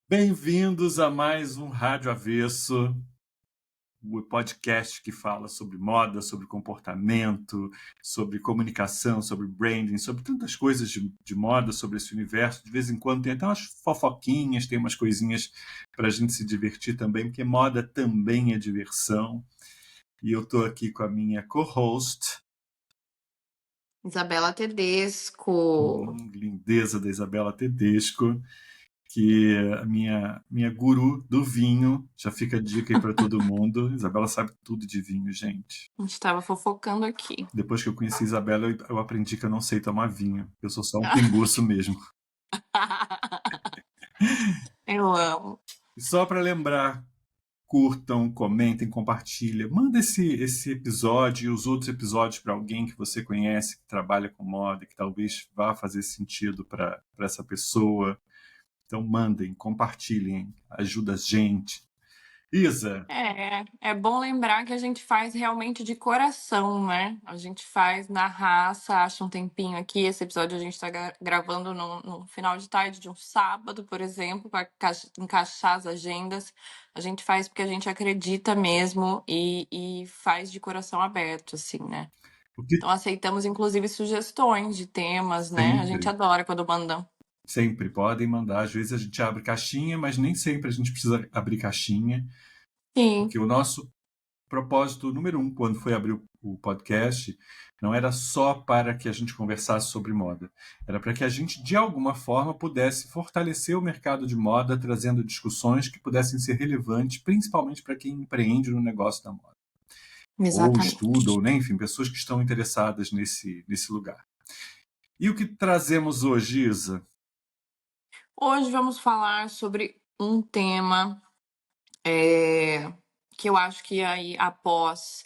Bem-vindos a mais um Rádio Avesso, o podcast que fala sobre moda, sobre comportamento, sobre comunicação, sobre branding, sobre tantas coisas de moda, sobre esse universo. De vez em quando tem até umas fofoquinhas, tem umas coisinhas para a gente se divertir também, porque moda também é diversão. E eu estou aqui com a minha co-host, Isabela Tedesco. lindeza da Isabela Tedesco, que é a minha guru do vinho. Já fica a dica aí para todo mundo. Isabela sabe tudo de vinho, gente. A gente estava fofocando aqui. Depois que eu conheci a Isabela, eu aprendi que eu não sei tomar vinho. Eu sou só um pinguço mesmo. Eu amo. E só para lembrar, curtam, comentem, compartilhem. Manda esse episódio e os outros episódios para alguém que você conhece, que trabalha com moda, que talvez vá fazer sentido para essa pessoa. Então mandem, compartilhem, ajuda a gente. Isa, É bom lembrar que a gente faz realmente de coração, né? A gente faz na raça, acha um tempinho aqui. Esse episódio a gente tá gravando no final de tarde de um sábado, por exemplo, para encaixar as agendas. A gente faz porque a gente acredita mesmo e faz de coração aberto, assim, né? o que Então aceitamos, inclusive, sugestões de temas, né? A gente sempre, adora quando mandam. sempre podem mandar. Às vezes a gente abre caixinha, mas nem sempre a gente precisa abrir caixinha, Sim. porque o nosso propósito número um, quando foi abrir o podcast, não era só para que a gente conversasse sobre moda. Era para que a gente, de alguma forma, pudesse fortalecer o mercado de moda, trazendo discussões que pudessem ser relevantes, principalmente para quem empreende no negócio da moda. Ou estuda, Exatamente. ou nem, enfim, pessoas que estão interessadas nesse lugar. E o que trazemos hoje, Isa? Hoje vamos falar sobre um tema que eu acho que aí após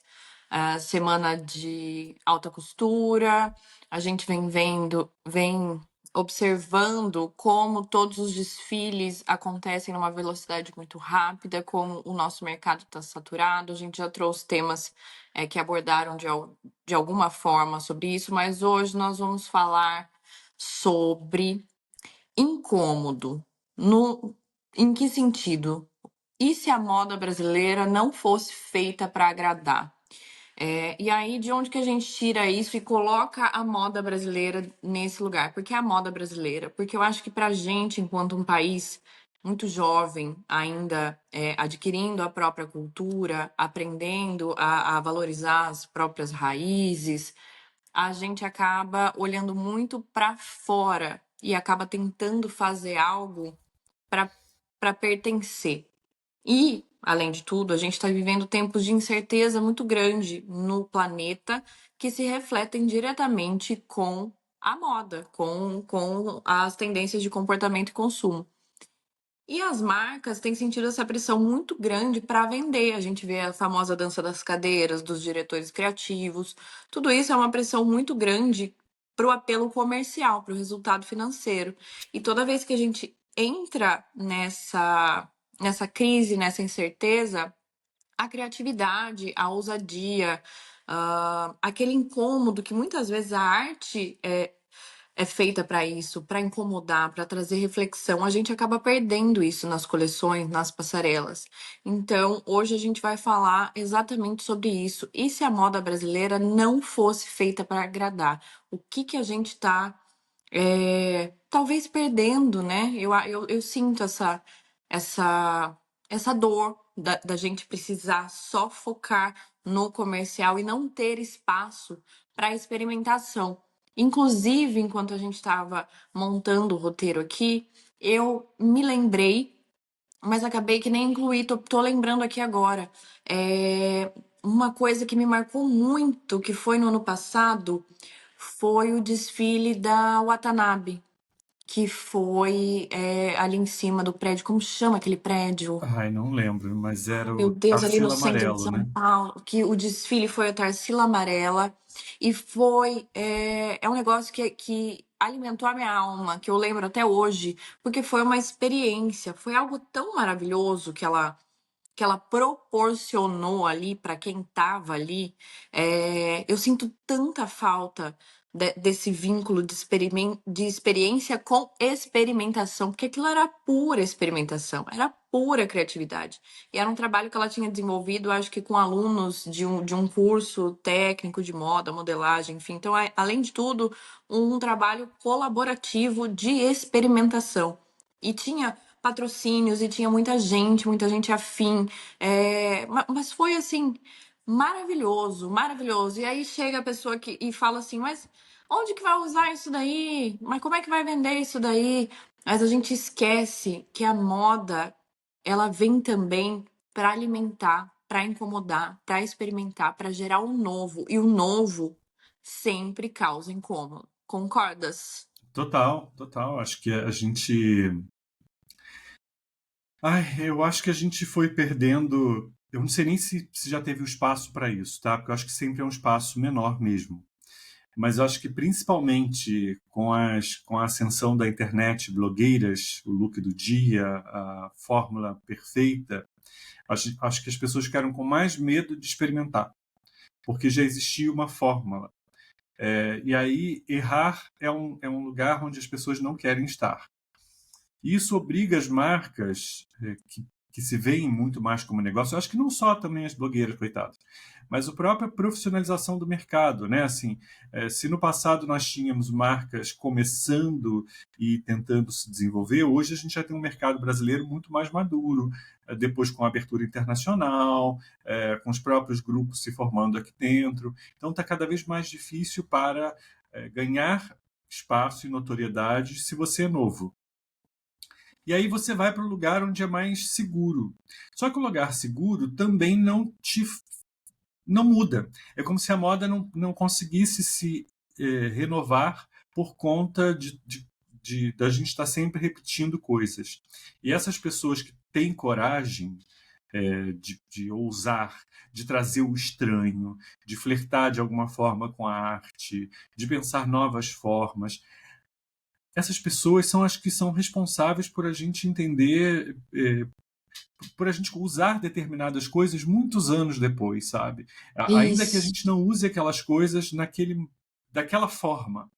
a semana de alta costura, a gente vem observando como todos os desfiles acontecem numa velocidade muito rápida, como o nosso mercado está saturado. A gente já trouxe temas que abordaram de alguma forma sobre isso, mas hoje nós vamos falar sobre incômodo. Em que sentido? E se a moda brasileira não fosse feita para agradar? E aí, de onde que a gente tira isso e coloca a moda brasileira nesse lugar? Por que a moda brasileira? Porque eu acho que para a gente, enquanto um país muito jovem, ainda adquirindo a própria cultura, aprendendo a valorizar as próprias raízes, a gente acaba olhando muito para fora e acaba tentando fazer algo para pertencer. E, além de tudo, a gente está vivendo tempos de incerteza muito grande no planeta que se refletem diretamente com a moda, com as tendências de comportamento e consumo. E as marcas têm sentido essa pressão muito grande para vender. A gente vê a famosa dança das cadeiras, dos diretores criativos. Tudo isso é uma pressão muito grande para o apelo comercial, para o resultado financeiro. E toda vez que a gente entra nessa crise, nessa incerteza, a criatividade, a ousadia, aquele incômodo que muitas vezes a arte é feita para isso, para incomodar, para trazer reflexão, a gente acaba perdendo isso nas coleções, nas passarelas. Então, hoje a gente vai falar exatamente sobre isso. E se a moda brasileira não fosse feita para agradar? O que que a gente está talvez perdendo, né? Eu sinto essa, essa dor da gente precisar só focar no comercial e não ter espaço para experimentação. Inclusive, enquanto a gente estava montando o roteiro aqui, eu me lembrei, mas acabei que nem incluí, tô lembrando aqui agora. Uma coisa que me marcou muito, que foi no ano passado, foi o desfile da Watanabe, que foi ali em cima do prédio. Como chama aquele prédio? Ai, não lembro, mas era Meu o Deus, ali no Tarsila centro de Amarelo, São né? Paulo, que o desfile foi a Tarsila Amarela e foi um negócio que alimentou a minha alma, que eu lembro até hoje, porque foi uma experiência, foi algo tão maravilhoso que ela proporcionou ali para quem estava ali. Eu sinto tanta falta desse vínculo de experiência com experimentação, porque aquilo era pura experimentação, era pura criatividade. E era um trabalho que ela tinha desenvolvido, acho que com alunos de um curso técnico de moda, modelagem, enfim. Então, além de tudo, um trabalho colaborativo de experimentação. E tinha patrocínios, e tinha muita gente afim. Mas foi assim, maravilhoso, maravilhoso. E aí chega a pessoa e fala assim, mas onde que vai usar isso daí? Mas como é que vai vender isso daí? Mas a gente esquece que a moda, ela vem também para alimentar, para incomodar, para experimentar, para gerar o novo. E o novo sempre causa incômodo. Concordas? Total, total. Acho que a gente. Ai, eu acho que a gente foi perdendo. Eu não sei nem se já teve um espaço para isso, tá? Porque eu acho que sempre é um espaço menor mesmo. Mas eu acho que principalmente com a ascensão da internet, blogueiras, o look do dia, a fórmula perfeita, acho que as pessoas ficaram com mais medo de experimentar, porque já existia uma fórmula. E aí, errar é um lugar onde as pessoas não querem estar. E isso obriga as marcas que se veem muito mais como negócio, eu acho que não só também as blogueiras, coitadas, mas a própria profissionalização do mercado, né? Assim, se no passado nós tínhamos marcas começando e tentando se desenvolver, hoje a gente já tem um mercado brasileiro muito mais maduro, depois com a abertura internacional, com os próprios grupos se formando aqui dentro. Então está cada vez mais difícil para ganhar espaço e notoriedade se você é novo. E aí você vai para o lugar onde é mais seguro. Só que o lugar seguro também não muda. É como se a moda não conseguisse se renovar por conta da gente estar sempre repetindo coisas. E essas pessoas que têm coragem de ousar, de trazer o estranho, de flertar de alguma forma com a arte, de pensar novas formas, essas pessoas são as que são responsáveis por a gente entender, por a gente usar determinadas coisas muitos anos depois, sabe? Ainda que a Isso. gente não use aquelas coisas daquela forma. Não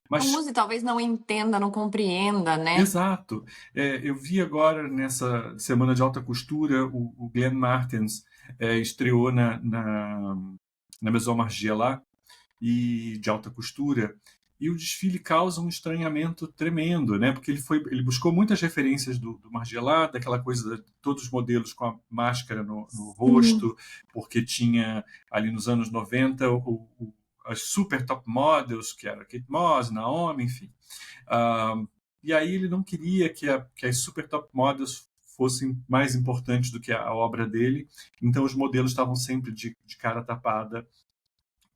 Mas, use, talvez não entenda, não compreenda, né? exato. Eu vi agora, nessa semana de alta costura, o Glenn Martens estreou na Maison Margiela, e de alta costura, e o desfile causa um estranhamento tremendo, né? Porque ele buscou muitas referências do Margiela, daquela coisa de todos os modelos com a máscara no Sim. rosto, porque tinha ali nos anos 90 as super top models, que era Kate Moss, Naomi, enfim. E aí ele não queria que as super top models fossem mais importantes do que a obra dele, então os modelos estavam sempre de cara tapada,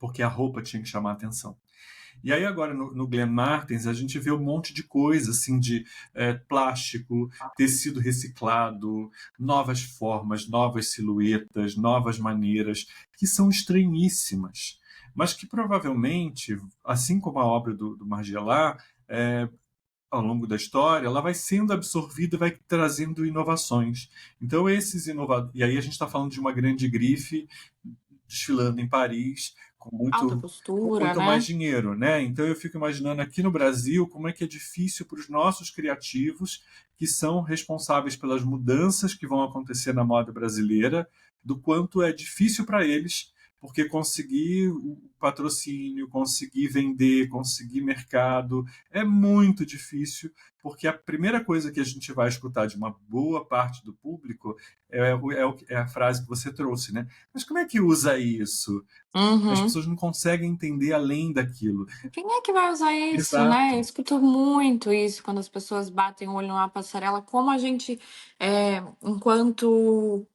porque a roupa tinha que chamar a atenção. E aí agora no Glenn Martens a gente vê um monte de coisa assim de plástico, tecido reciclado, novas formas, novas silhuetas, novas maneiras que são estranhíssimas, mas que provavelmente, assim como a obra do Margiela, ao longo da história, ela vai sendo absorvida e vai trazendo inovações. Então esses inovadores, e aí a gente está falando de uma grande grife desfilando em Paris Alta com costura, muito mais né? dinheiro, né? Então eu fico imaginando aqui no Brasil como é que é difícil para os nossos criativos que são responsáveis pelas mudanças que vão acontecer na moda brasileira, do quanto é difícil para eles, porque conseguir o patrocínio, conseguir vender, conseguir mercado é muito difícil, porque a primeira coisa que a gente vai escutar de uma boa parte do público é a frase que você trouxe, né? Mas como é que usa isso? As Uhum. pessoas não conseguem entender além daquilo. Quem é que vai usar isso, né? Eu Exato. escuto muito isso quando as pessoas batem o olho numa passarela, como a gente, enquanto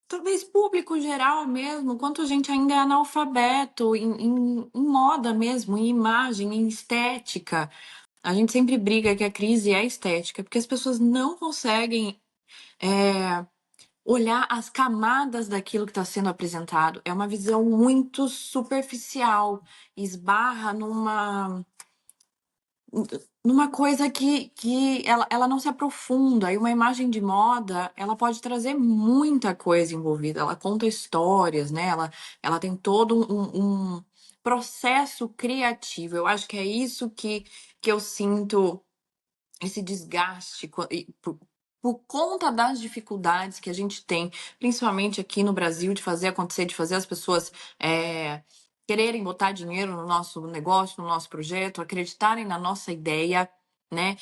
talvez público geral mesmo, quanto a gente ainda é analfabeto em moda mesmo, em imagem, em estética. A gente sempre briga que a crise é estética, porque as pessoas não conseguem olhar as camadas daquilo que está sendo apresentado. É uma visão muito superficial, esbarra numa coisa que ela não se aprofunda. E uma imagem de moda, ela pode trazer muita coisa envolvida. Ela conta histórias, né? Ela tem todo processo criativo. Eu acho que é isso que eu sinto esse desgaste por conta das dificuldades que a gente tem, principalmente aqui no Brasil, de fazer acontecer, de fazer as pessoas quererem botar dinheiro no nosso negócio, no nosso projeto, acreditarem na nossa ideia, né?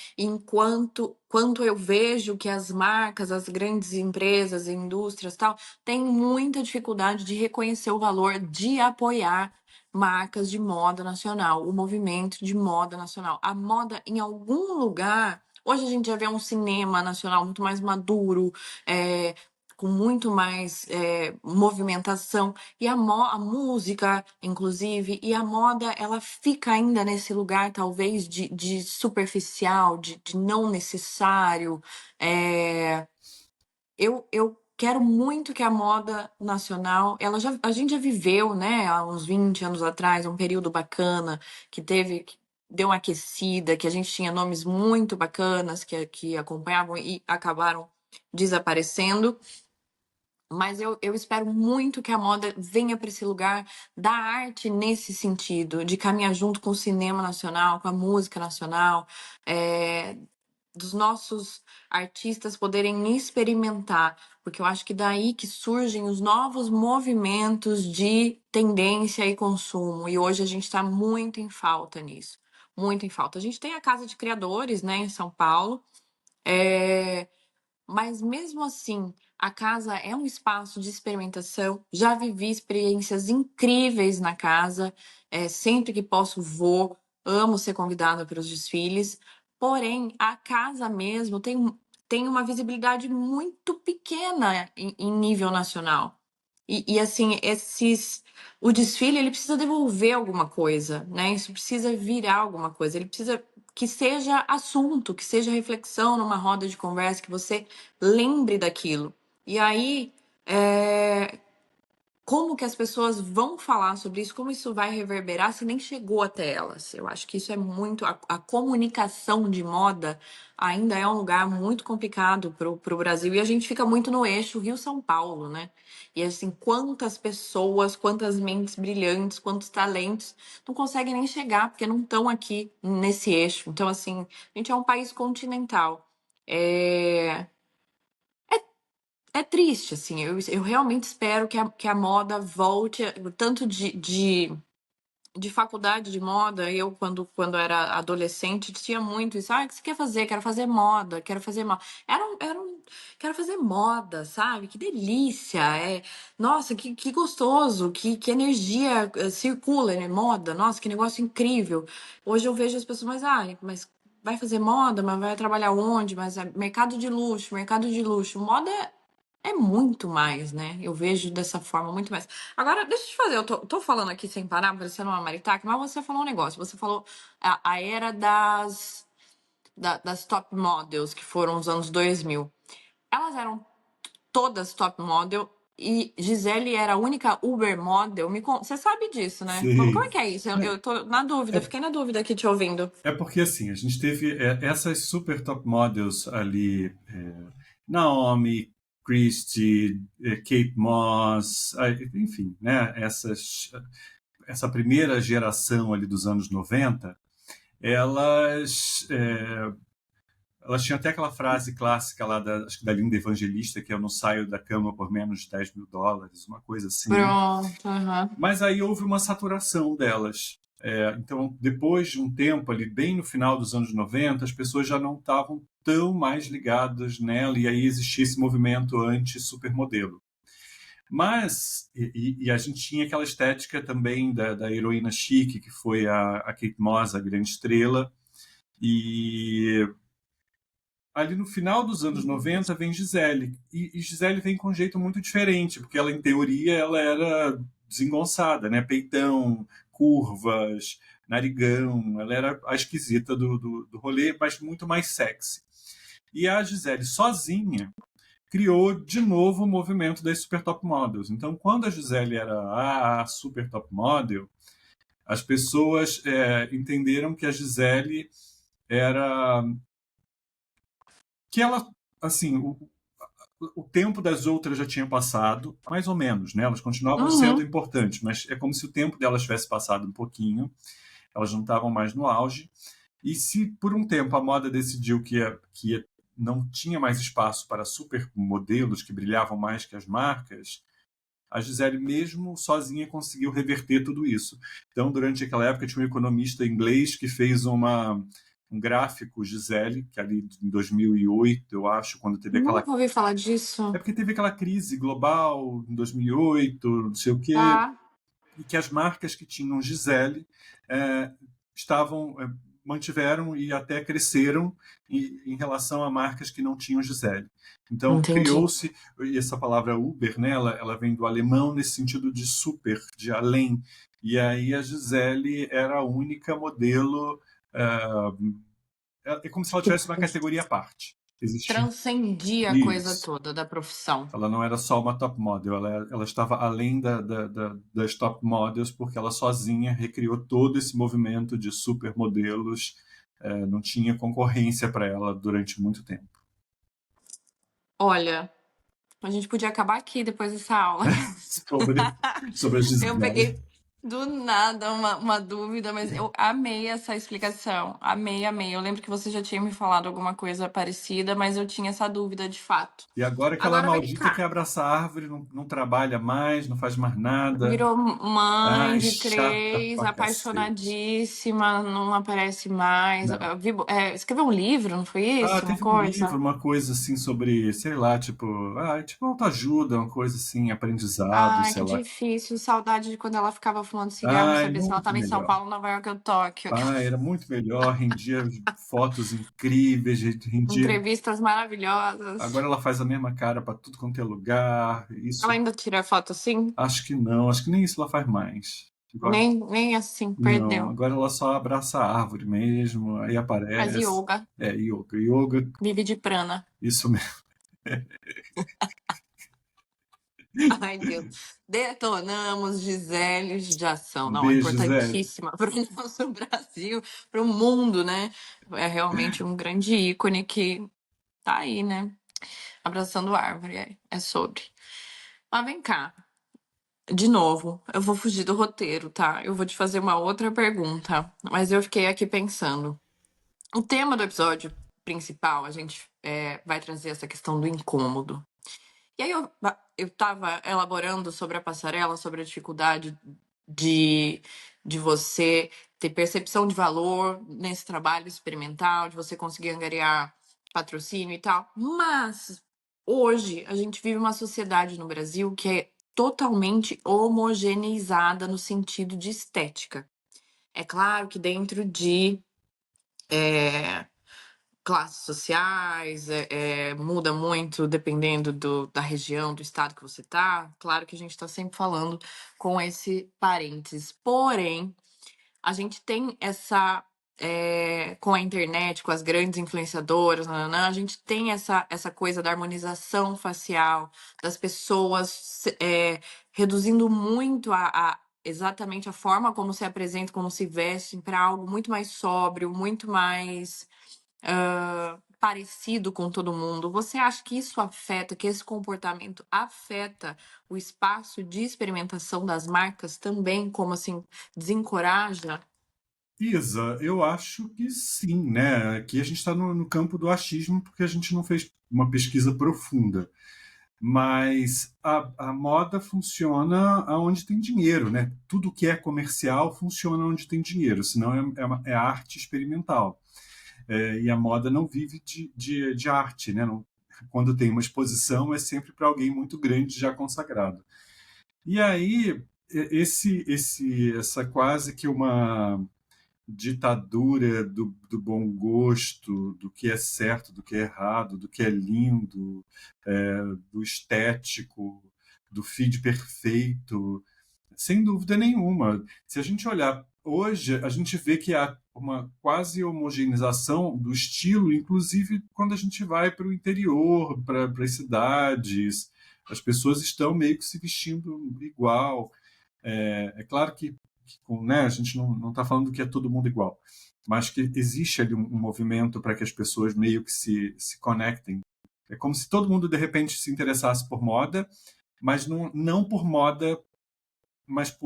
Quanto eu vejo que as marcas, as grandes empresas, indústrias, tal, têm muita dificuldade de reconhecer o valor de apoiar marcas de moda nacional, o movimento de moda nacional. A moda, em algum lugar, hoje a gente já vê um cinema nacional muito mais maduro, com muito mais movimentação, e a música, inclusive, e a moda, ela fica ainda nesse lugar, talvez, de superficial, de não necessário. Eu quero muito que a moda nacional, a gente já viveu, né, há uns 20 anos atrás, um período bacana, que deu uma aquecida, que a gente tinha nomes muito bacanas que acompanhavam e acabaram desaparecendo. Mas eu espero muito que a moda venha para esse lugar da arte nesse sentido, de caminhar junto com o cinema nacional, com a música nacional, dos nossos artistas poderem experimentar, porque eu acho que daí que surgem os novos movimentos de tendência e consumo, e hoje a gente está muito em falta nisso, muito em falta. A gente tem a Casa de Criadores, né, em São Paulo, mas mesmo assim, a casa é um espaço de experimentação. Já vivi experiências incríveis na casa. Sempre que posso, vou. Amo ser convidada para os desfiles. Porém, a casa mesmo tem uma visibilidade muito pequena em nível nacional. E assim, o desfile ele precisa devolver alguma coisa, né? Isso precisa virar alguma coisa. Ele precisa que seja assunto, que seja reflexão numa roda de conversa, que você lembre daquilo. E aí, como que as pessoas vão falar sobre isso, como isso vai reverberar se nem chegou até elas. Eu acho que isso é muito. A comunicação de moda ainda é um lugar muito complicado para o Brasil e a gente fica muito no eixo Rio-São Paulo, né? E assim, quantas pessoas, quantas mentes brilhantes, quantos talentos não conseguem nem chegar porque não estão aqui nesse eixo. Então, assim, a gente é um país continental. É triste, assim. Eu realmente espero que a moda volte, tanto de faculdade de moda. Eu, quando era adolescente, tinha muito isso. O que você quer fazer? Quero fazer moda, quero fazer moda. Quero fazer moda, sabe? Que delícia! Nossa, que gostoso, que energia circula, né? Moda, nossa, que negócio incrível. Hoje eu vejo as pessoas, mas vai fazer moda, mas vai trabalhar onde? Mas é mercado de luxo, mercado de luxo. Moda é muito mais, né? Eu vejo dessa forma muito mais. Agora, deixa eu te fazer, eu tô falando aqui sem parar, parecendo uma maritaca, mas você falou um negócio. Você falou a era das top models, que foram os anos 2000. Elas eram todas top model e Gisele era a única Uber model. Você sabe disso, né? Como é Sim. que é isso? Eu tô na dúvida, É, fiquei na dúvida aqui te ouvindo. é porque assim, a gente teve essas super top models ali, Naomi, Christie, Kate Moss, enfim, né? Essa primeira geração ali dos anos 90, elas elas tinham até aquela frase clássica lá acho que da Linda Evangelista, que eu não saio da cama por menos de $10.000, uma coisa assim. Pronto, aham. Mas aí houve uma saturação delas. Então, depois de um tempo ali, bem no final dos anos 90, as pessoas já não estavam tão mais ligadas nela, e aí existia esse movimento anti-supermodelo. Mas, e a gente tinha aquela estética também da heroína chique, que foi a Kate Moss, a grande estrela, e ali no final dos anos 90 vem Gisele. E Gisele vem com um jeito muito diferente, porque ela, em teoria, ela era desengonçada, né? Peitão, curvas, narigão. Ela era a esquisita do rolê, mas muito mais sexy. E a Gisele, sozinha, criou de novo o movimento das super top models. Então, quando a Gisele era a super top model, as pessoas entenderam que a Gisele era que ela, assim, o tempo das outras já tinha passado, mais ou menos, né? Elas continuavam sendo Uhum. importantes, mas é como se o tempo delas tivesse passado um pouquinho, elas não estavam mais no auge. E se por um tempo a moda decidiu que não tinha mais espaço para supermodelos que brilhavam mais que as marcas, a Gisele mesmo sozinha conseguiu reverter tudo isso. Então, durante aquela época, tinha um economista inglês que fez um gráfico Gisele, que ali em 2008, eu acho, quando teve aquela... Nunca ouvi falar É disso. porque teve aquela crise global em 2008, não sei o quê, Tá. e que as marcas que tinham Gisele é, estavam mantiveram e até cresceram em relação a marcas que não tinham Gisele. Então Entendi. criou-se, e essa palavra Uber, né, ela vem do alemão nesse sentido de super, de além. E aí a Gisele era a única modelo, é como se ela tivesse uma categoria à parte. Existia Transcendia a coisa isso. toda da profissão. Ela não era só uma top model, ela estava além das top models, porque ela sozinha recriou todo esse movimento de supermodelos. Não tinha concorrência para ela durante muito tempo. Olha, a gente podia acabar aqui depois dessa aula. sobre, sobre a Eu Gisele. peguei do nada uma dúvida, mas eu amei essa explicação. Amei, amei. Eu lembro que você já tinha me falado alguma coisa parecida, mas eu tinha essa dúvida de fato. E agora aquela Agora vem maldita que cá. abraça a árvore, não trabalha mais, não faz mais nada. Virou mãe Ai, de chata 3, pra cacete. apaixonadíssima, não aparece mais. Não. Escreveu um livro, não foi Ah, isso? Uma teve um livro, coisa? uma coisa assim sobre, sei lá, tipo autoajuda, uma coisa assim, aprendizado, Ai, sei que lá. difícil. Saudade de quando ela ficava fumando cigarro e Ai, saber se ela muito tava em São melhor. Paulo, Nova York ou Tóquio. Ah, era muito melhor, rendia fotos incríveis, rendia. Entrevistas maravilhosas. Agora ela faz a mesma cara para tudo quanto é lugar. Ela Isso, ainda tira foto assim? acho que não, acho que nem isso ela faz mais. Agora, Nem assim, não, perdeu. agora ela só abraça a árvore mesmo, aí Faz aparece. yoga, É, yoga, vive de prana. isso mesmo. Ai, Deus. Detonamos Gisele de ação. Um Não, beijo, Zé. importantíssima para o nosso Brasil, para o mundo, né? É realmente um grande ícone que tá aí, né? Abraçando árvore, é sobre. Mas vem cá, de novo, eu vou fugir do roteiro, tá? Eu vou te fazer uma outra pergunta, mas eu fiquei aqui pensando. O tema do episódio principal, a gente vai trazer essa questão do incômodo. E aí eu tava elaborando sobre a passarela, sobre a dificuldade de, de você ter percepção de valor nesse trabalho experimental, de você conseguir angariar patrocínio e tal. Mas hoje a gente vive uma sociedade no Brasil que é totalmente homogeneizada no sentido de estética. É claro que dentro de eh, classes sociais, muda muito dependendo da região, do estado que você tá. Claro que a gente está sempre falando com esse parênteses. Porém, a gente tem com a internet, com as grandes influenciadoras, nananã, a gente tem essa coisa da harmonização facial, das pessoas reduzindo muito exatamente a forma como se apresentam, como se vestem, para algo muito mais sóbrio, muito mais parecido com todo mundo. Você acha que isso afeta, que esse comportamento afeta o espaço de experimentação das marcas também, como assim, desencoraja? Isa, eu acho que sim, né? Aqui a gente está no campo do achismo porque a gente não fez uma pesquisa profunda. Mas a moda funciona onde tem dinheiro, né? Tudo que é comercial funciona onde tem dinheiro, senão é arte experimental. E a moda não vive de arte, né? Não, quando tem uma exposição é sempre para alguém muito grande já consagrado. E aí essa quase que uma ditadura do bom gosto, do que é certo, do que é errado, do que é lindo, do estético, do feed perfeito, sem dúvida nenhuma. Se a gente olhar hoje, a gente vê que há uma quase homogeneização do estilo, inclusive quando a gente vai para o interior, para as cidades, as pessoas estão meio que se vestindo igual. É claro né, a gente não está falando que é todo mundo igual, mas que existe ali um movimento para que as pessoas meio que se conectem. É como se todo mundo, de repente, se interessasse por moda, mas não por moda, mas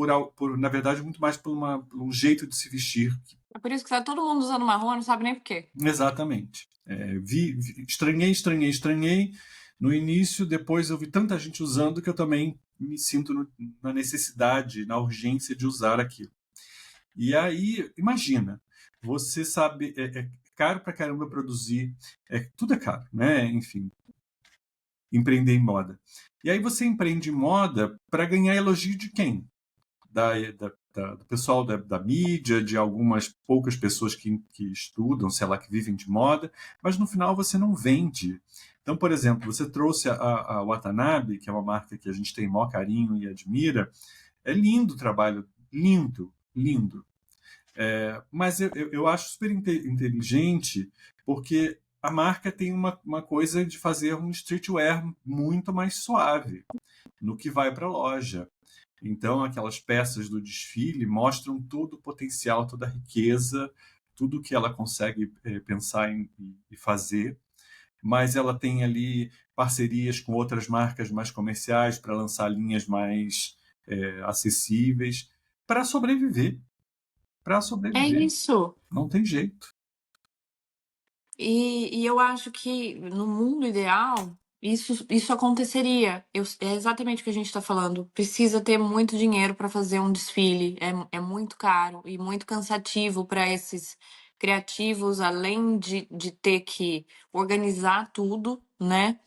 na verdade, muito mais por um jeito de se vestir. É por isso que tá todo mundo usando marrom, não sabe nem por quê. Exatamente. Estranhei. No início, depois eu vi tanta gente usando que eu também me sinto na necessidade, na urgência de usar aquilo. E aí, imagina, você sabe, é caro pra caramba produzir, tudo é caro, né? Enfim, empreender em moda. E aí você empreende em moda para ganhar elogio de quem? Do pessoal da mídia, de algumas poucas pessoas que estudam, sei lá, que vivem de moda, mas no final você não vende. Então, por exemplo, você trouxe a Watanabe, que é uma marca que a gente tem maior carinho e admira. É lindo o trabalho, lindo, lindo. Mas eu acho super inteligente, porque a marca tem uma coisa de fazer um streetwear muito mais suave no que vai para a loja. Então, aquelas peças do desfile mostram todo o potencial, toda a riqueza, tudo que ela consegue pensar e fazer, mas ela tem ali parcerias com outras marcas mais comerciais para lançar linhas mais acessíveis para sobreviver. Para É sobreviver. isso. Não tem jeito. E eu acho que no mundo ideal, isso aconteceria. É exatamente o que a gente está falando. Precisa ter muito dinheiro para fazer um desfile. É muito caro e muito cansativo para esses criativos, além de ter que organizar tudo, né?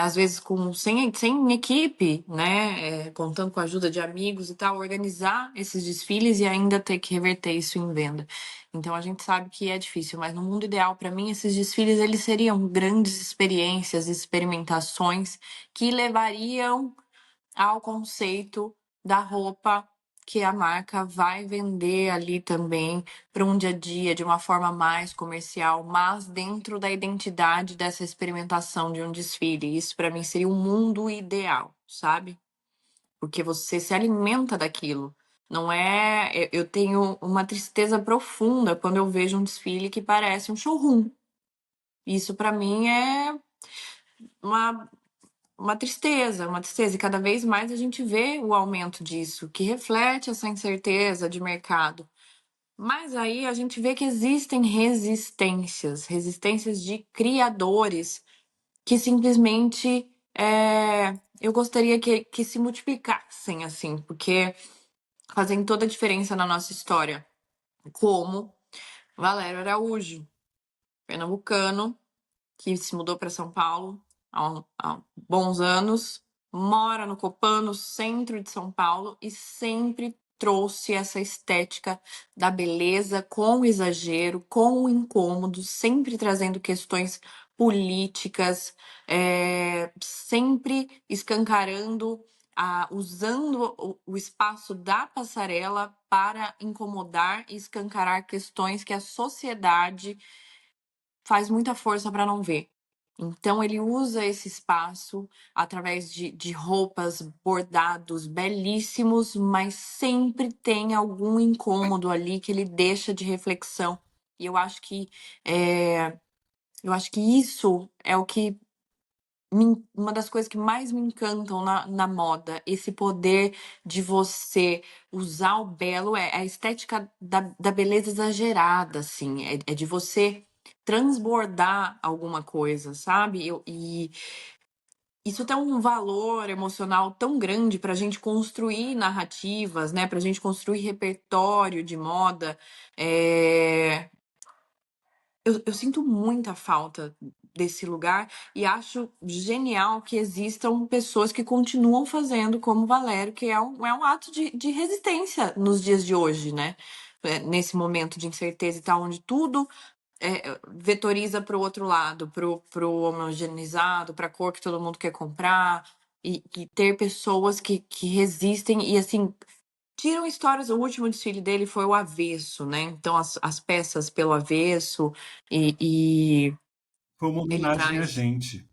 Às vezes sem equipe, né? Contando com a ajuda de amigos e tal, organizar esses desfiles e ainda ter que reverter isso em venda. Então a gente sabe que é difícil, mas no mundo ideal, para mim, esses desfiles eles seriam grandes experiências, experimentações que levariam ao conceito da roupa que a marca vai vender ali também para um dia a dia de uma forma mais comercial, mas dentro da identidade dessa experimentação de um desfile. Isso para mim seria um mundo ideal, sabe? Porque você se alimenta daquilo. Não é. Eu tenho uma tristeza profunda quando eu vejo um desfile que parece um showroom. Isso para mim é uma uma tristeza, uma tristeza. E cada vez mais a gente vê o aumento disso, que reflete essa incerteza de mercado. Mas aí a gente vê que existem resistências de criadores que simplesmente eu gostaria que se multiplicassem, assim, porque fazem toda a diferença na nossa história. Como Valério Araújo, pernambucano, que se mudou para São Paulo há bons anos, mora no Copan, no centro de São Paulo, e sempre trouxe essa estética da beleza com o exagero, com o incômodo, sempre trazendo questões políticas, sempre escancarando, usando o espaço da passarela para incomodar e escancarar questões que a sociedade faz muita força para não ver. Então ele usa esse espaço através de roupas, bordados belíssimos, mas sempre tem algum incômodo ali que ele deixa de reflexão. E eu acho que isso é o que uma das coisas que mais me encantam na moda, esse poder de você usar o belo, é a estética da beleza exagerada, assim, é de você transbordar alguma coisa, sabe? E isso tem um valor emocional tão grande para a gente construir narrativas, né? Para a gente construir repertório de moda. Eu sinto muita falta desse lugar e acho genial que existam pessoas que continuam fazendo como Valério, que é um ato de resistência nos dias de hoje, né? Nesse momento de incerteza e tal, onde tudo vetoriza para o outro lado, pro homogeneizado, para a cor que todo mundo quer comprar, e ter pessoas que resistem e assim tiram histórias. O último desfile dele foi o avesso, né? Então as peças pelo avesso e Foi uma ele homenagem a traz. gente.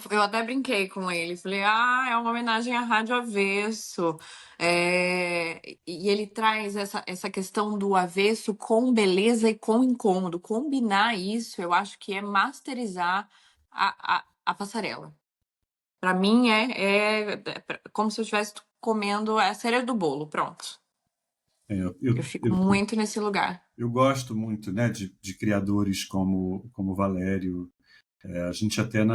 Eu até brinquei com ele, falei, é uma homenagem à Rádio Avesso. E ele traz essa questão do avesso com beleza e com incômodo. Combinar isso, eu acho que é masterizar a passarela. Para mim é como se eu estivesse comendo a cereja do bolo, pronto. Eu fico muito nesse lugar. Eu gosto muito, né, de criadores como Valério. A gente até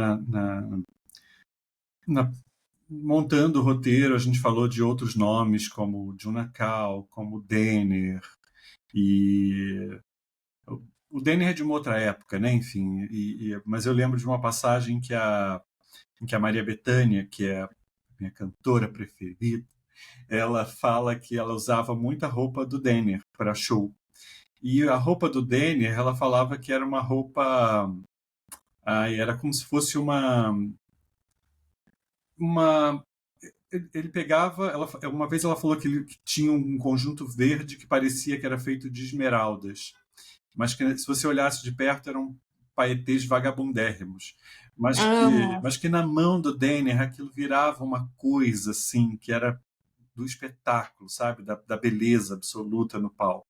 montando o roteiro, a gente falou de outros nomes como Juna Kao, como Denner, e o Denner é de uma outra época, né? Enfim, mas eu lembro de uma passagem em que a Maria Bethânia, que é a minha cantora preferida, ela fala que ela usava muita roupa do Denner para show. E a roupa do Denner, ela falava que era uma roupa... era como se fosse ele pegava... uma vez ela falou que ele tinha um conjunto verde que parecia que era feito de esmeraldas, mas que se você olhasse de perto eram paetês vagabundérrimos, mas que na mão do Denner aquilo virava uma coisa assim, que era do espetáculo, sabe? Da beleza absoluta no palco.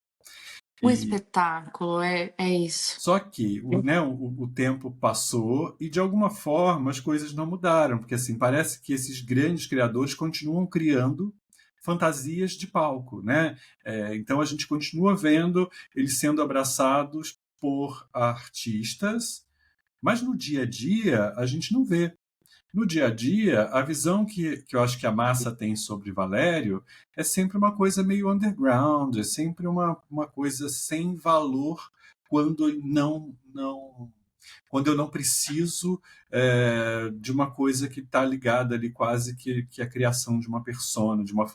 O espetáculo é isso. Só que o tempo passou e, de alguma forma, as coisas não mudaram, porque assim, parece que esses grandes criadores continuam criando fantasias de palco, né? Então a gente continua vendo eles sendo abraçados por artistas, mas no dia a dia a gente não vê. No dia a dia, a visão que eu acho que a massa tem sobre Valério é sempre uma coisa meio underground, é sempre uma coisa sem valor quando quando eu não preciso de uma coisa que está ligada ali quase que a criação de uma persona, de uma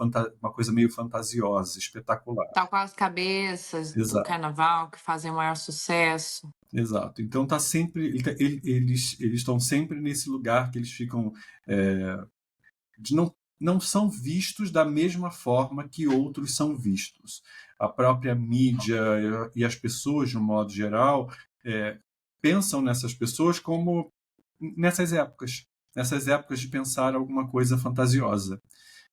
coisa meio fantasiosa, espetacular. Tal qual as cabeças do Exato. carnaval que fazem o maior sucesso. Exato. Então tá sempre eles estão sempre nesse lugar que eles ficam não são vistos da mesma forma que outros são vistos. A própria mídia e as pessoas, de um modo geral, pensam nessas pessoas como nessas épocas de pensar alguma coisa fantasiosa,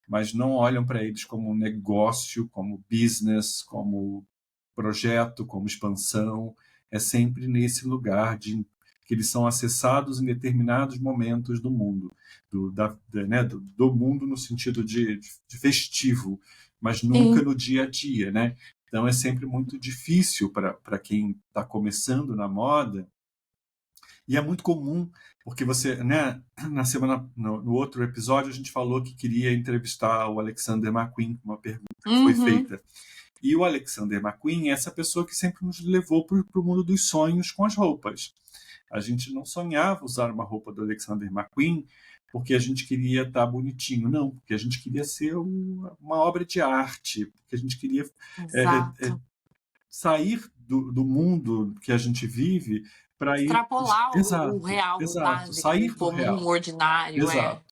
mas não olham para eles como negócio, como business, como projeto, como expansão. É sempre nesse lugar que eles são acessados em determinados momentos do mundo, do mundo no sentido de festivo, mas nunca Sim. no dia a dia, né? Então é sempre muito difícil para quem está começando na moda, e é muito comum, porque você, né, no outro episódio a gente falou que queria entrevistar o Alexander McQueen, uma pergunta que foi feita. E o Alexander McQueen é essa pessoa que sempre nos levou para o mundo dos sonhos com as roupas. A gente não sonhava usar uma roupa do Alexander McQueen porque a gente queria estar bonitinho, não, porque a gente queria ser uma obra de arte, porque a gente queria sair do mundo que a gente vive para ir... Extrapolar o real, o básico, sair o comum, o ordinário. Exato.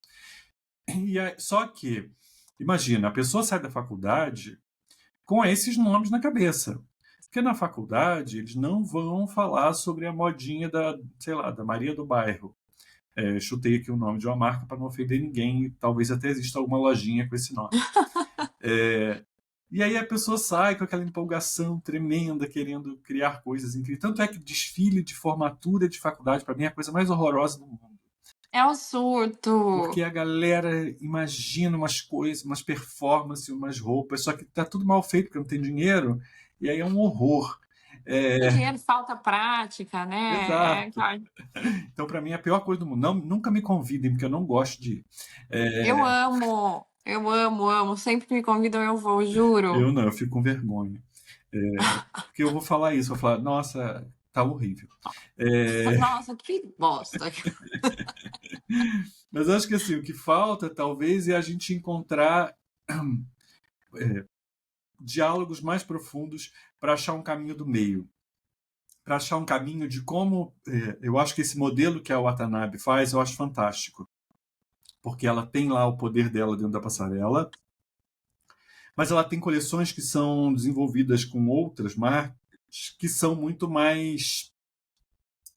Só que, imagina, a pessoa sai da faculdade com esses nomes na cabeça. Porque na faculdade eles não vão falar sobre a modinha da Maria do Bairro. Chutei aqui o nome de uma marca para não ofender ninguém, e talvez até exista alguma lojinha com esse nome. E aí a pessoa sai com aquela empolgação tremenda, querendo criar coisas incríveis. Tanto é que desfile de formatura de faculdade, para mim, é a coisa mais horrorosa do mundo. É um surto. Porque a galera imagina umas coisas, umas performances, umas roupas, só que tá tudo mal feito porque não tem dinheiro, e aí é um horror. O dinheiro, falta prática, né? Exato. Então, para mim, é a pior coisa do mundo. Nunca me convidem, porque eu não gosto de ir. Eu amo. Sempre que me convidam, eu vou, juro. Eu não, eu fico com vergonha. Porque eu vou falar isso, vou falar, nossa, tá horrível. Nossa, que bosta. Mas acho que assim, o que falta, talvez, é a gente encontrar diálogos mais profundos para achar um caminho do meio. Para achar um caminho de como... eu acho que esse modelo que a Watanabe faz, eu acho fantástico. Porque ela tem lá o poder dela dentro da passarela, mas ela tem coleções que são desenvolvidas com outras marcas que são muito mais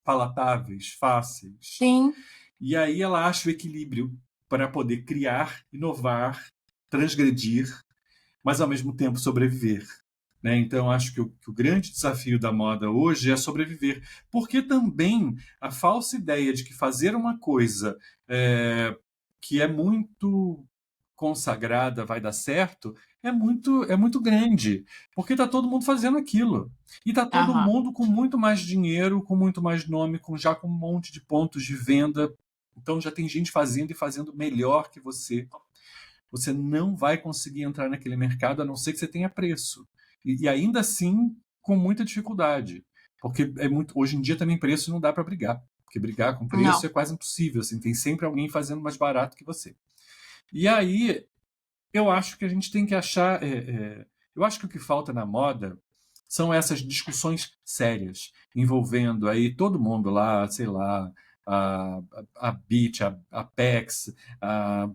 palatáveis, fáceis. Sim. E aí ela acha o equilíbrio para poder criar, inovar, transgredir, mas ao mesmo tempo sobreviver. né? Então, acho que o grande desafio da moda hoje é sobreviver. Porque também a falsa ideia de que fazer uma coisa que é muito consagrada vai dar certo é muito grande. Porque está todo mundo fazendo aquilo. E está todo Aham. mundo com muito mais dinheiro, com muito mais nome, já com um monte de pontos de venda. Então já tem gente fazendo e fazendo melhor que você. Você não vai conseguir entrar naquele mercado a não ser que você tenha preço. E ainda assim, com muita dificuldade. Porque hoje em dia também preço não dá para brigar. Porque brigar com preço Não, é quase impossível. Assim, tem sempre alguém fazendo mais barato que você. E aí, eu acho que a gente tem que achar. Eu acho que o que falta na moda são essas discussões sérias, envolvendo aí todo mundo lá, sei lá, a BIT, a PEX, a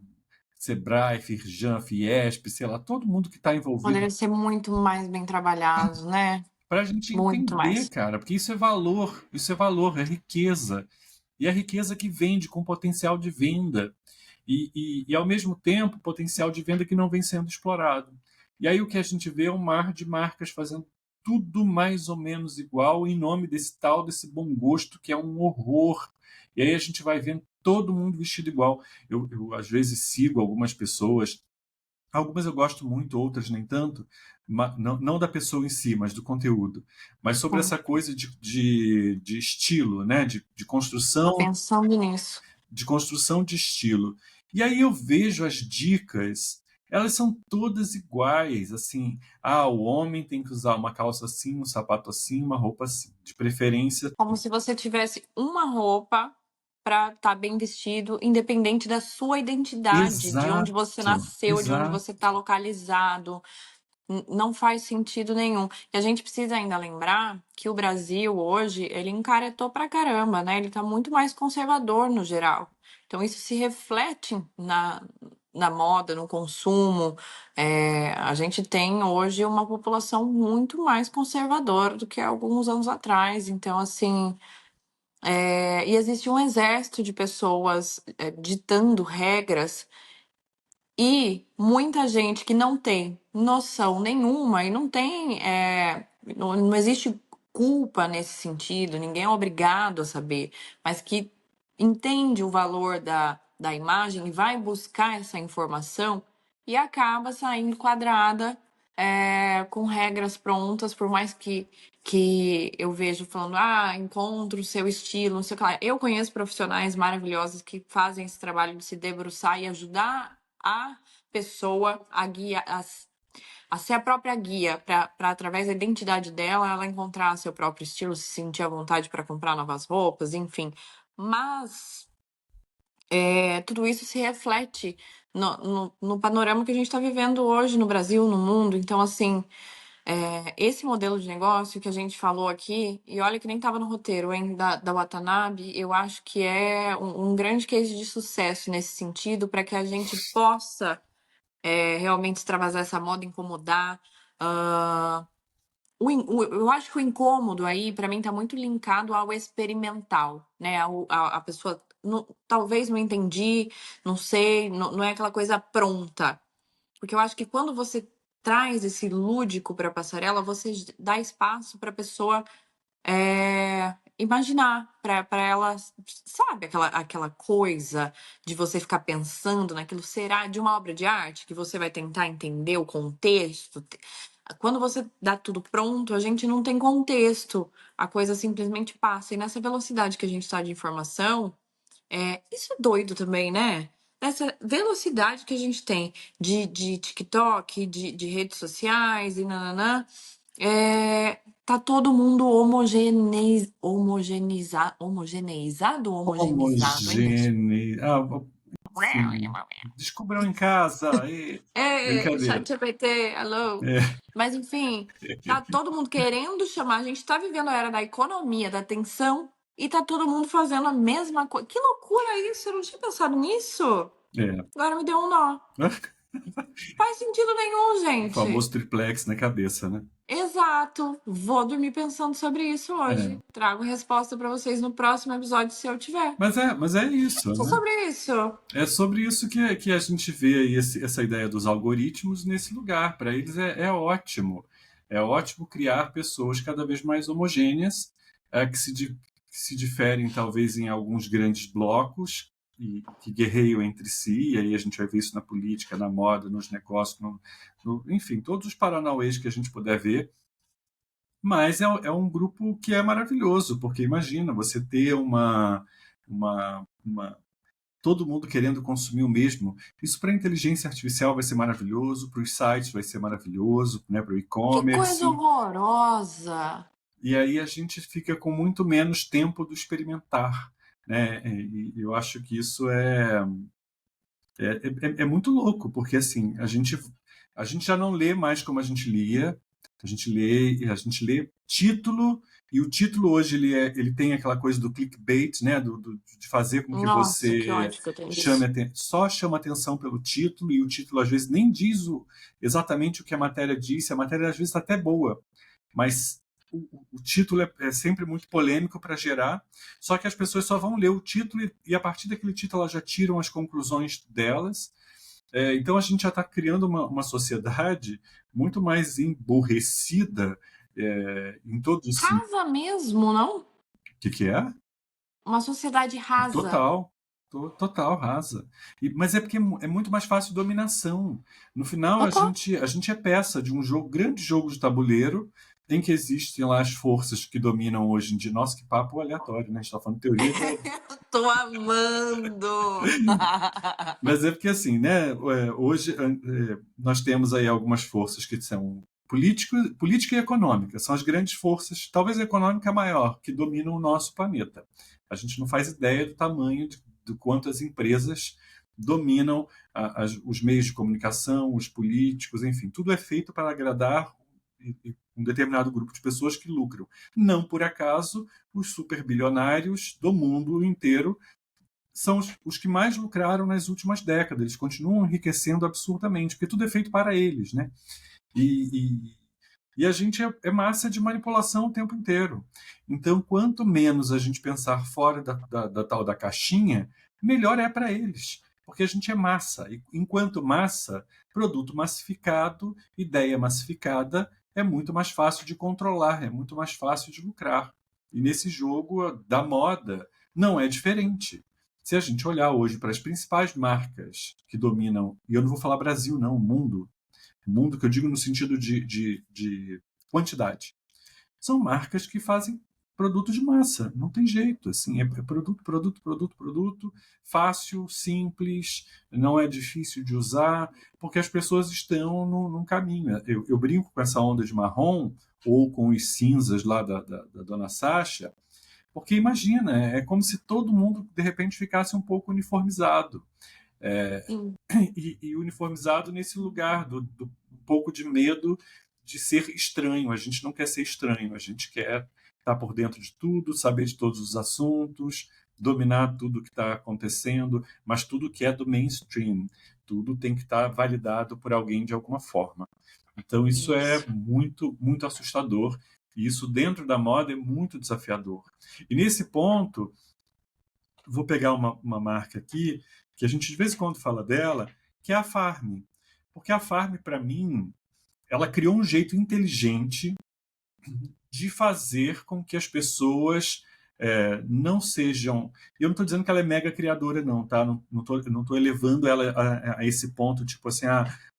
Sebrae, Firjan, Fiesp, sei lá, todo mundo que está envolvido, poderia ser muito mais bem trabalhado, né? para a gente Muito entender, mais. cara, porque isso é valor, é riqueza. E é riqueza que vende com potencial de venda. E, ao mesmo tempo, potencial de venda que não vem sendo explorado. E aí o que a gente vê é um mar de marcas fazendo tudo mais ou menos igual em nome desse bom gosto que é um horror. E aí a gente vai vendo todo mundo vestido igual. Eu às vezes sigo algumas pessoas. Algumas eu gosto muito, outras nem tanto, não da pessoa em si, mas do conteúdo. Mas sobre Sim, essa coisa de estilo, né? tô pensando nisso. De construção de estilo. E aí eu vejo as dicas, elas são todas iguais, assim, o homem tem que usar uma calça assim, um sapato assim, uma roupa assim, de preferência. Como se você tivesse uma roupa para estar bem vestido, independente da sua identidade, de onde você Exato, nasceu, de onde você exato. está localizado. Não faz sentido nenhum. E a gente precisa ainda lembrar que o Brasil hoje, ele encaretou pra caramba, né? Ele tá muito mais conservador no geral. Então isso se reflete na moda, no consumo. A gente tem hoje uma população muito mais conservadora do que alguns anos atrás. Então, assim, e existe um exército de pessoas ditando regras e muita gente que não tem noção nenhuma e não tem. Não existe culpa nesse sentido, ninguém é obrigado a saber, mas que entende o valor da imagem e vai buscar essa informação e acaba saindo quadrada, com regras prontas, por mais que eu vejo falando, encontra o seu estilo, não sei o que lá. Eu conheço profissionais maravilhosos que fazem esse trabalho de se debruçar e ajudar a pessoa a guia, a ser a própria guia, para através da identidade dela, ela encontrar seu próprio estilo, se sentir à vontade para comprar novas roupas, enfim. Mas tudo isso se reflete no panorama que a gente está vivendo hoje no Brasil, no mundo. Então, assim, esse modelo de negócio que a gente falou aqui, e olha que nem estava no roteiro, hein, da Watanabe, eu acho que é um grande case de sucesso nesse sentido, para que a gente possa realmente extravasar essa moda, incomodar. Ah, eu acho que o incômodo aí, para mim, tá muito linkado ao experimental, né? A pessoa talvez não entendi, não sei, não é aquela coisa pronta. Porque eu acho que quando você traz esse lúdico para a passarela, você dá espaço para a pessoa imaginar, para ela, sabe, aquela coisa de você ficar pensando naquilo, será de uma obra de arte que você vai tentar entender o contexto. Quando você dá tudo pronto, a gente não tem contexto, a coisa simplesmente passa. E nessa velocidade que a gente está de informação, isso é doido também, né? Nessa velocidade que a gente tem de TikTok, de redes sociais e nananã, tá todo mundo homogeneizado ou homogeneizado, hein, gente? Homogêneo. Enfim, descobriu em casa. Brincadeira. ChatGPT, alô. É. Mas enfim, tá todo mundo querendo chamar. A gente tá vivendo a era da economia, da atenção, e tá todo mundo fazendo a mesma coisa. Que loucura isso! Eu não tinha pensado nisso. É. Agora me deu um nó. Faz sentido nenhum, O gente. famoso triplex na cabeça, né? Exato. Vou dormir pensando sobre isso É. hoje. Trago resposta pra vocês no próximo episódio, se eu tiver. Mas é isso, É né? sobre isso. É sobre isso que a gente vê aí essa ideia dos algoritmos nesse lugar. Para eles é ótimo. É ótimo criar pessoas cada vez mais homogêneas, que se diferem talvez em alguns grandes blocos e que guerreiam entre si, e aí a gente vai ver isso na política, na moda, nos negócios, enfim, todos os paranauês que a gente puder ver. Mas é um grupo que é maravilhoso, porque imagina você ter uma todo mundo querendo consumir o mesmo. Isso para a inteligência artificial vai ser maravilhoso, para os sites vai ser maravilhoso, né, para o Que coisa e-commerce. horrorosa! E aí a gente fica com muito menos tempo do experimentar, né? E eu acho que isso é muito louco, porque assim, a gente já não lê mais como a gente lia, a gente lê título, e o título hoje ele tem aquela coisa do clickbait, né? De fazer com que Nossa, que você ódio que eu tenho disso. só chama atenção pelo título, e o título às vezes nem diz exatamente o que a matéria disse, a matéria às vezes está até boa, mas o título é sempre muito polêmico para gerar, só que as pessoas só vão ler o título e a partir daquele título elas já tiram as conclusões delas. Então a gente já está criando uma sociedade muito mais emburrecida em todos os sentidos. Rasa mesmo, não? O que é? Uma sociedade rasa. Total. Total, rasa. Mas é porque é muito mais fácil dominação. No final, Total. a gente é peça de um grande jogo de tabuleiro em que existem lá as forças que dominam hoje em dia. Nossa, que papo aleatório, né? A gente está falando de teoria. Tô amando! Mas é porque, assim, né? Hoje nós temos aí algumas forças que são política e econômica. São as grandes forças, talvez a econômica maior, que dominam o nosso planeta. A gente não faz ideia do tamanho do quanto as empresas dominam os meios de comunicação, os políticos, enfim, tudo é feito para agradar um determinado grupo de pessoas que lucram. Não por acaso, os superbilionários do mundo inteiro são os que mais lucraram nas últimas décadas. Eles continuam enriquecendo absurdamente, porque tudo é feito para eles, né? E, e a gente é massa de manipulação o tempo inteiro. Então, quanto menos a gente pensar fora da tal da caixinha, melhor é para eles. Porque a gente é massa. E enquanto massa, produto massificado, ideia massificada, é muito mais fácil de controlar, é muito mais fácil de lucrar. E nesse jogo da moda, não é diferente. Se a gente olhar hoje para as principais marcas que dominam, e eu não vou falar Brasil, não, mundo que eu digo no sentido de quantidade. São marcas que fazem produto de massa, não tem jeito, assim, é produto, produto, produto, produto, fácil, simples, não é difícil de usar, porque as pessoas estão num caminho. Eu brinco com essa onda de marrom, ou com os cinzas lá da dona Sasha, porque imagina, é como se todo mundo de repente ficasse um pouco uniformizado. É, Sim. e uniformizado nesse lugar do um pouco de medo de ser estranho. A gente não quer ser estranho, a gente quer estar por dentro de tudo, saber de todos os assuntos, dominar tudo o que está acontecendo, mas tudo que é do mainstream, tudo tem que estar validado por alguém de alguma forma. Então isso é Isso. muito, muito assustador, e isso dentro da moda é muito desafiador. E nesse ponto, vou pegar uma marca aqui, que a gente de vez em quando fala dela, que é a Farm. Porque a Farm, para mim, ela criou um jeito inteligente de fazer com que as pessoas não sejam. Eu não estou dizendo que ela é mega criadora, não, tá? Não tô elevando ela a esse ponto, tipo assim,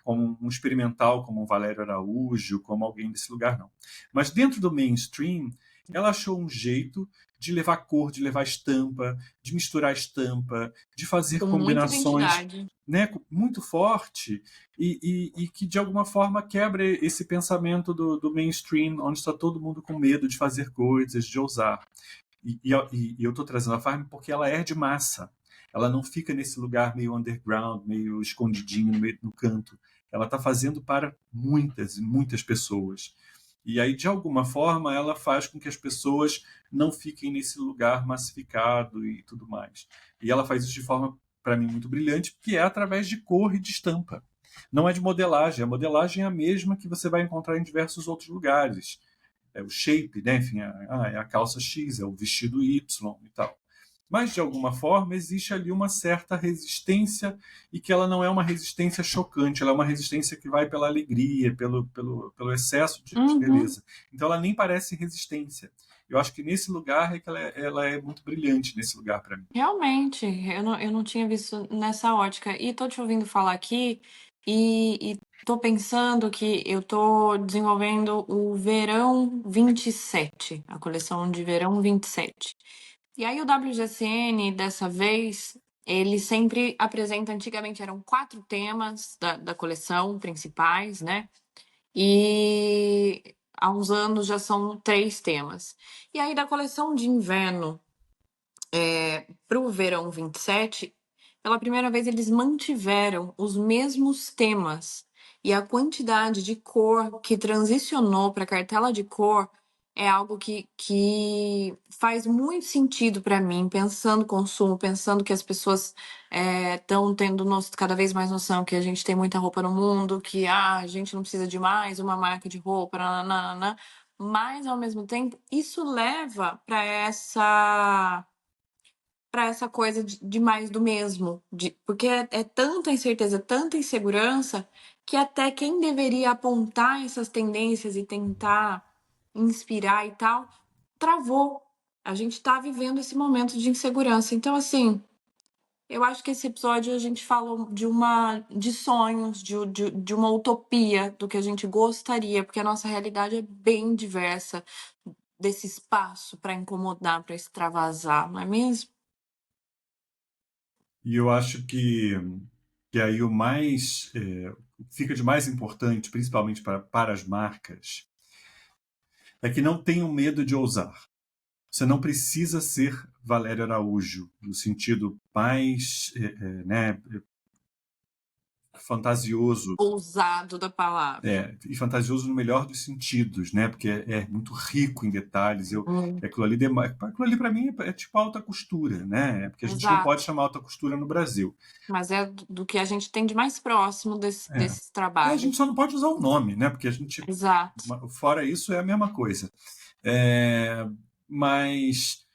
como um experimental, como um Valério Araújo, como alguém desse lugar, não. Mas dentro do mainstream, ela achou um jeito de levar cor, de levar estampa, de misturar estampa, de fazer Com muita combinações, identidade. né, muito forte e que de alguma forma quebra esse pensamento do mainstream, onde está todo mundo com medo de fazer coisas, de ousar. E eu estou trazendo a Farm porque ela é de massa. Ela não fica nesse lugar meio underground, meio escondidinho no canto. Ela está fazendo para muitas e muitas pessoas. E aí, de alguma forma, ela faz com que as pessoas não fiquem nesse lugar massificado e tudo mais. E ela faz isso de forma, para mim, muito brilhante, que é através de cor e de estampa. Não é de modelagem. A modelagem é a mesma que você vai encontrar em diversos outros lugares. É o shape, né? Enfim, é a calça X, é o vestido Y e tal. mas de alguma forma existe ali uma certa resistência e que ela não é uma resistência chocante, ela é uma resistência que vai pela alegria, pelo excesso de Uhum. beleza. Então ela nem parece resistência. Eu acho que nesse lugar é que ela é muito brilhante, nesse lugar para mim. Realmente, eu não tinha visto nessa ótica. E tô te ouvindo falar aqui e tô pensando que eu tô desenvolvendo o Verão 27, a coleção de Verão 27. E aí o WGSN, dessa vez, ele sempre apresenta, antigamente eram 4 temas da coleção principais, né? E há uns anos já são 3 temas. E aí da coleção de inverno para o verão 27, pela primeira vez eles mantiveram os mesmos temas e a quantidade de cor que transicionou para a cartela de cor é algo que faz muito sentido para mim, pensando consumo, pensando que as pessoas estão tendo cada vez mais noção que a gente tem muita roupa no mundo, que a gente não precisa de mais uma marca de roupa, nananana, mas ao mesmo tempo isso leva para essa coisa de mais do mesmo, porque é tanta incerteza, tanta insegurança, que até quem deveria apontar essas tendências e tentar inspirar e tal, travou. A gente está vivendo esse momento de insegurança. Então, assim, eu acho que esse episódio a gente falou de sonhos, de uma utopia, do que a gente gostaria, porque a nossa realidade é bem diversa desse espaço para incomodar, para extravasar, não é mesmo? E eu acho que aí o mais fica de mais importante, principalmente para as marcas, é que não tenham medo de ousar. Você não precisa ser Valério Araújo, no sentido mais né, fantasioso, Ousado da palavra. e fantasioso no melhor dos sentidos, né? Porque é muito rico em detalhes. Hum, Aquilo ali para mim é tipo alta costura, né? É porque a gente não pode exato. chamar alta costura no Brasil. Mas é do que a gente tem de mais próximo É. desses A gente só trabalhos. não pode usar o nome, né? Porque a gente, Exato. fora isso, é a mesma coisa. É, mas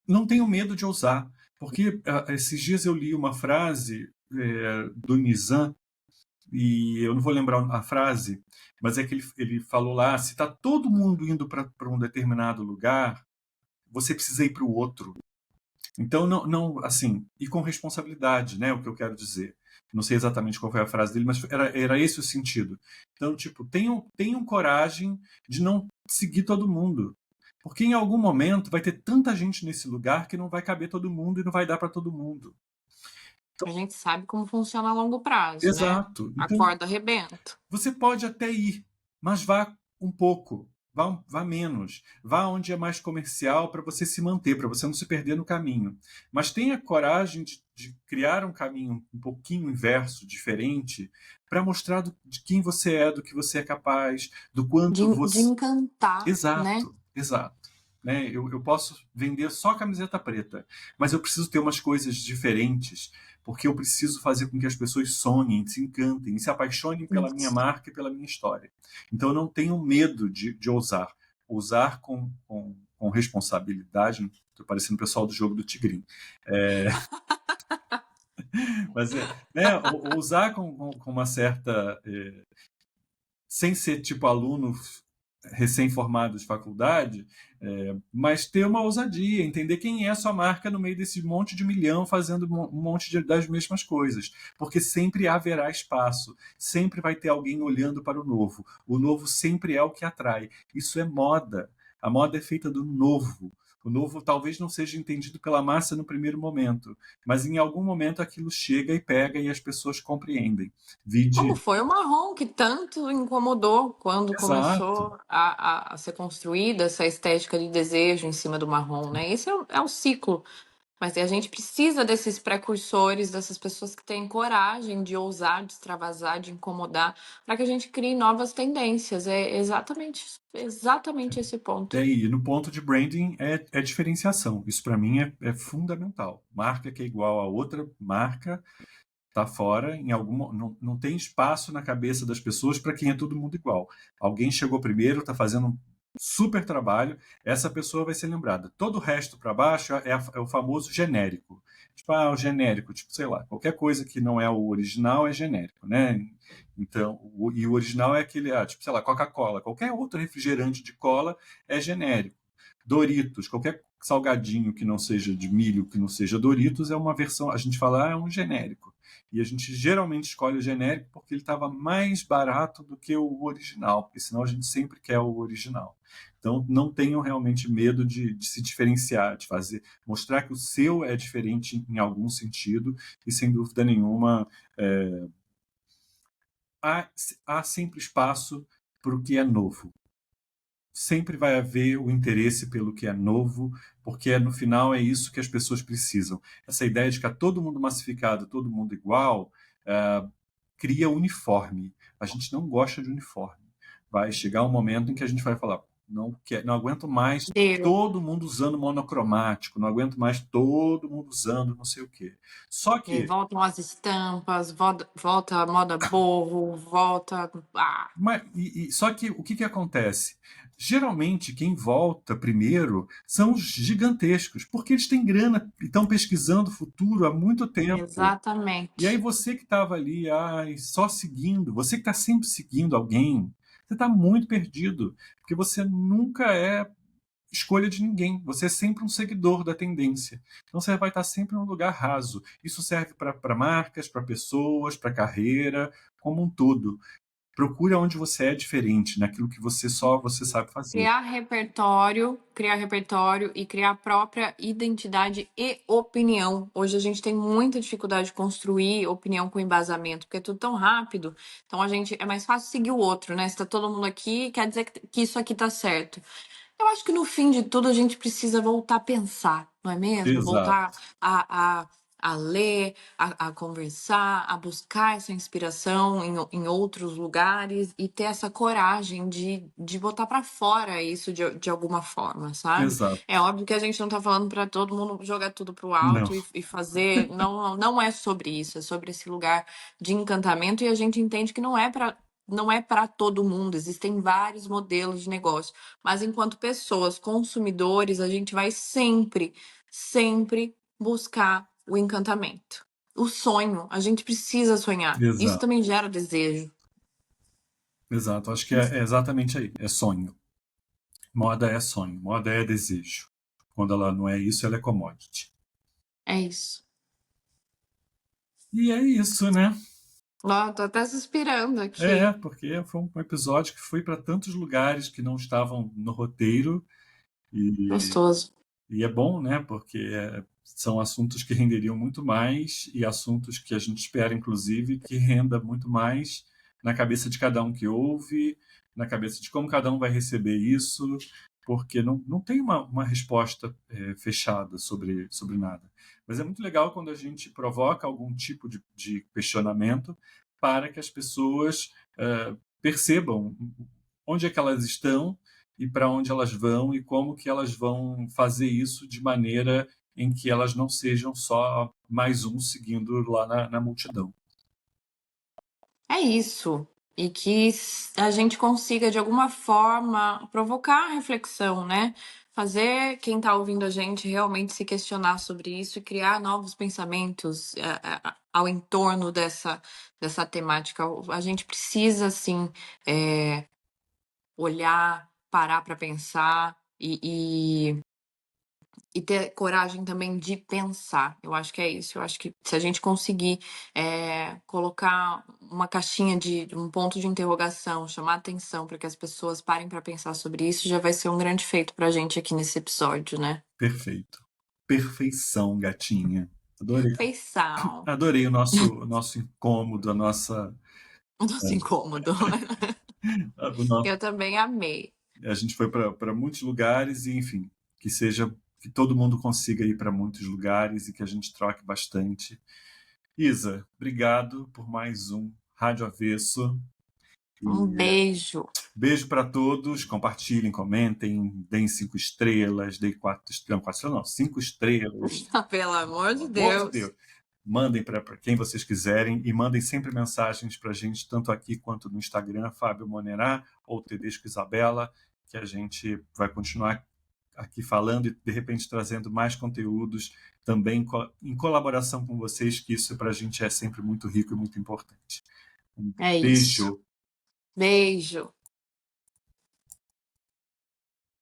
não tenho medo de ousar, porque esses dias eu li uma frase do Nizam, e eu não vou lembrar a frase, mas é que ele falou lá: se está todo mundo indo para um determinado lugar, você precisa ir para o outro. Então, não, assim, e com responsabilidade, né? O que eu quero dizer. Não sei exatamente qual foi a frase dele, mas era esse o sentido. Então, tipo, tenham coragem de não seguir todo mundo. Porque em algum momento vai ter tanta gente nesse lugar que não vai caber todo mundo e não vai dar para todo mundo. A gente sabe como funciona a longo prazo, né? Exato. A Então, corda arrebenta. você pode até ir, mas vá um pouco, vá menos, vá onde é mais comercial para você se manter, para você não se perder no caminho. Mas tenha coragem de criar um caminho um pouquinho inverso, diferente, para mostrar de quem você é, do que você é capaz, do quanto De você. encantar, né? Exato, exato. Né? Eu posso vender só camiseta preta, mas eu preciso ter umas coisas diferentes, porque eu preciso fazer com que as pessoas sonhem, se encantem e se apaixonem pela minha Isso. marca e pela minha história. Então eu não tenho medo de ousar. Ousar com responsabilidade. Estou parecendo o pessoal do jogo do Tigrinho. Mas né, ousar com uma certa. Sem ser tipo aluno recém-formado de faculdade, mas ter uma ousadia, entender quem é a sua marca no meio desse monte de milhão fazendo um monte das mesmas coisas, porque sempre haverá espaço, sempre vai ter alguém olhando para o novo sempre é o que atrai, isso é moda, a moda é feita do novo, o novo talvez não seja entendido pela massa no primeiro momento, mas em algum momento aquilo chega e pega e as pessoas compreendem. Como Vide. foi o marrom que tanto incomodou quando Exato. começou a ser construída essa estética de desejo em cima do marrom, né? Esse é o ciclo. Mas a gente precisa desses precursores, dessas pessoas que têm coragem de ousar, de extravasar, de incomodar, para que a gente crie novas tendências. É exatamente esse ponto. E no ponto de branding é diferenciação. Isso para mim é fundamental. Marca que é igual a outra marca está fora, não tem espaço na cabeça das pessoas para quem é todo mundo igual. Alguém chegou primeiro, está fazendo super trabalho, essa pessoa vai ser lembrada. Todo o resto para baixo é o famoso genérico. Tipo, o genérico, tipo, sei lá, qualquer coisa que não é o original é genérico, né? Então, e o original é aquele, tipo, sei lá, Coca-Cola, qualquer outro refrigerante de cola é genérico. Doritos, qualquer salgadinho que não seja de milho, que não seja Doritos, é uma versão, a gente fala, é um genérico. E a gente geralmente escolhe o genérico porque ele estava mais barato do que o original, porque senão a gente sempre quer o original. Então, não tenham realmente medo de se diferenciar, de fazer, mostrar que o seu é diferente em algum sentido, e sem dúvida nenhuma, há sempre espaço para o que é novo. Sempre vai haver o interesse pelo que é novo, porque no final é isso que as pessoas precisam. Essa ideia de que todo mundo massificado, todo mundo igual, cria uniforme. A gente não gosta de uniforme. Vai chegar um momento em que a gente vai falar, não aguento mais Deu. todo mundo usando monocromático, não aguento mais todo mundo usando não sei o quê. Só E que voltam as estampas, volta a moda boho, volta. Ah, Só que o que acontece? Geralmente, quem volta primeiro são os gigantescos, porque eles têm grana e estão pesquisando o futuro há muito tempo. E aí exatamente. você que estava ali, só seguindo, você que está sempre seguindo alguém, você está muito perdido, porque você nunca é escolha de ninguém, você é sempre um seguidor da tendência. Então você vai estar sempre num lugar raso. Isso serve para marcas, para pessoas, para carreira, como um todo. Procure onde você é diferente, naquilo que você sabe fazer. Criar repertório e criar a própria identidade e opinião. Hoje a gente tem muita dificuldade de construir opinião com embasamento, porque é tudo tão rápido. Então a gente é mais fácil seguir o outro, né? Se tá todo mundo aqui, quer dizer que isso aqui tá certo. Eu acho que no fim de tudo a gente precisa voltar a pensar, não é mesmo? Exato, Voltar a ler, a conversar, a buscar essa inspiração em outros lugares e ter essa coragem de botar para fora isso de alguma forma, sabe? exato. É óbvio que a gente não tá falando para todo mundo jogar tudo pro Não, alto e fazer. Não, não é sobre isso, é sobre esse lugar de encantamento e a gente entende que não é para todo mundo, existem vários modelos de negócio. Mas enquanto pessoas, consumidores, a gente vai sempre, sempre buscar o encantamento. O sonho, a gente precisa sonhar. Isso exato, também gera desejo. exato. Acho que é exatamente aí. É sonho. Moda é sonho, moda é desejo. Quando ela não é isso, ela é commodity. É isso. E é isso, né? Ó, tô até suspirando aqui. Porque foi um episódio que foi para tantos lugares que não estavam no roteiro e, Gostoso. e é bom, né? Porque são assuntos que renderiam muito mais e assuntos que a gente espera, inclusive, que renda muito mais na cabeça de cada um que ouve, na cabeça de como cada um vai receber isso, porque não tem uma resposta fechada sobre nada. Mas é muito legal quando a gente provoca algum tipo de questionamento para que as pessoas percebam onde é que elas estão e para onde elas vão e como que elas vão fazer isso de maneira em que elas não sejam só mais um seguindo lá na multidão. É isso. E que a gente consiga, de alguma forma, provocar a reflexão, né? Fazer quem está ouvindo a gente realmente se questionar sobre isso e criar novos pensamentos ao entorno dessa temática. A gente precisa, sim, olhar, parar para pensar e ter coragem também de pensar. Eu acho que é isso. Eu acho que se a gente conseguir colocar uma caixinha de um ponto de interrogação, chamar atenção para que as pessoas parem para pensar sobre isso, já vai ser um grande feito para a gente aqui nesse episódio, né? Perfeito. Perfeição, gatinha. Adorei. Feição. Adorei o nosso incômodo, O nosso incômodo. o nosso, Eu também amei. a gente foi para muitos lugares e, enfim, que todo mundo consiga ir para muitos lugares e que a gente troque bastante. Isa, obrigado por mais um Rádio Avesso. Um E beijo. beijo para todos. Compartilhem, comentem, deem 5 estrelas, deem 4 estrelas. Não, 4 estrelas não, 5 estrelas. Pelo amor Pelo de amor de Deus. Deus. Mandem para quem vocês quiserem e mandem sempre mensagens para a gente, tanto aqui quanto no Instagram, Fábio Monerá ou Tedesco Isabela. que a gente vai continuar aqui falando e, de repente, trazendo mais conteúdos também em colaboração com vocês, que isso para a gente é sempre muito rico e muito importante. Um É isso. beijo. Beijo.